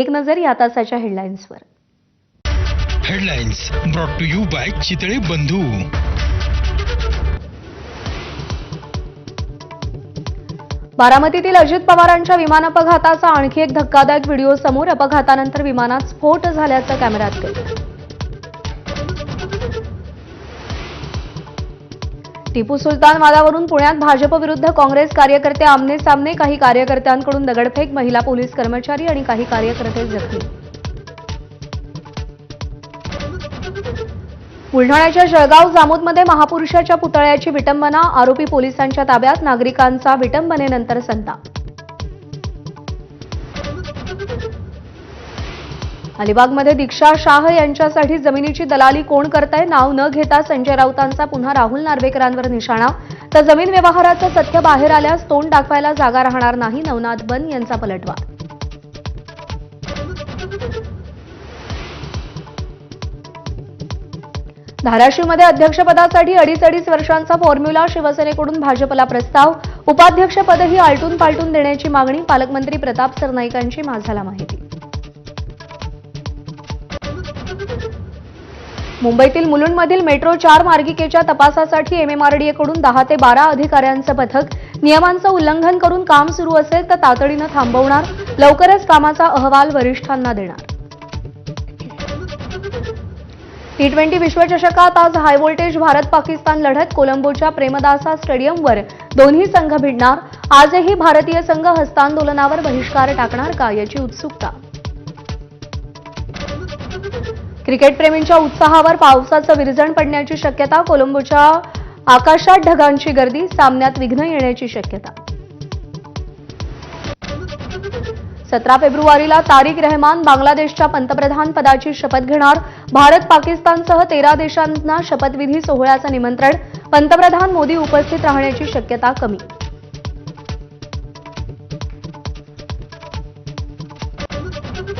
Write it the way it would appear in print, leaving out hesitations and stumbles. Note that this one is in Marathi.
एक नजर या तासाच्या हेडलाईन्सवर. Headlines brought to you by Chitale Bandhu. बारामतीतील अजित पवारांच्या विमान अपघाताचा आणखी एक धक्कादायक व्हिडिओ समोर. अपघातानंतर विमानात स्फोट झाल्याचं कॅमेऱ्यात कैद. टिपू सुलतान वादावरून पुण्यात भाजप विरुद्ध काँग्रेस कार्यकर्ते आमने सामने. काही कार्यकर्त्यांकडून दगडफेक, महिला पोलीस कर्मचारी आणि काही कार्यकर्ते जखमी. बुलढाण्याच्या जळगाव जामोदमध्ये महापुरुषाच्या पुतळ्याची विटंबना. आरोपी पोलिसांच्या ताब्यात. नागरिकांचा विटंबनेनंतर संताप. अलिबागमध्ये दीक्षा शाह यांच्यासाठी जमिनीची दलाली कोण करतंय? नाव न घेता संजय राऊतांचा पुन्हा राहुल नार्वेकरांवर निशाणा. तर जमीन व्यवहाराचं तथ्य बाहेर आल्यास तोंड दाखवायला जागा राहणार नाही. नवनाथ बन यांचा पलटवार. धाराशिवमध्ये अध्यक्षपदासाठी 2.5 वर्षांचा फॉर्म्युला. शिवसेनेकडून भाजपला प्रस्ताव. उपाध्यक्षपदही आलटून पालटून देण्याची मागणी. पालकमंत्री प्रताप सरनाईकांची माझाला माहिती. मुंबईतील मुलुंडमधील मेट्रो 4 मार्गिकेच्या तपासासाठी MMRDAकडून 10 ते 12 अधिकाऱ्यांचं पथक. नियमांचं उल्लंघन करून काम सुरू असेल तर तातडीनं थांबवणार. लवकरच कामाचा अहवाल वरिष्ठांना देणार. T20 विश्वचषकात आज हायव्होल्टेज भारत-पाकिस्तान लढत. कोलंबोच्या प्रेमदासा स्टेडियमवर दोन्ही संघ भिडणार. आजही भारतीय संघ हस्तांदोलनावर बहिष्कार टाकणार का, याची उत्सुकता. क्रिकेटप्रेमींच्या उत्साहावर पावसाचं विरजण पडण्याची शक्यता. कोलंबोच्या आकाशात ढगांची गर्दी. सामन्यात विघ्न येण्याची शक्यता. 17 फेब्रुवारीला तारिक रहमान बांगलादेशच्या पंतप्रधान पदाची शपथ घेणार. भारत पाकिस्तानसह 13 देशांना शपथविधी सोहळ्याचं निमंत्रण. पंतप्रधान मोदी उपस्थित राहण्याची शक्यता कमी.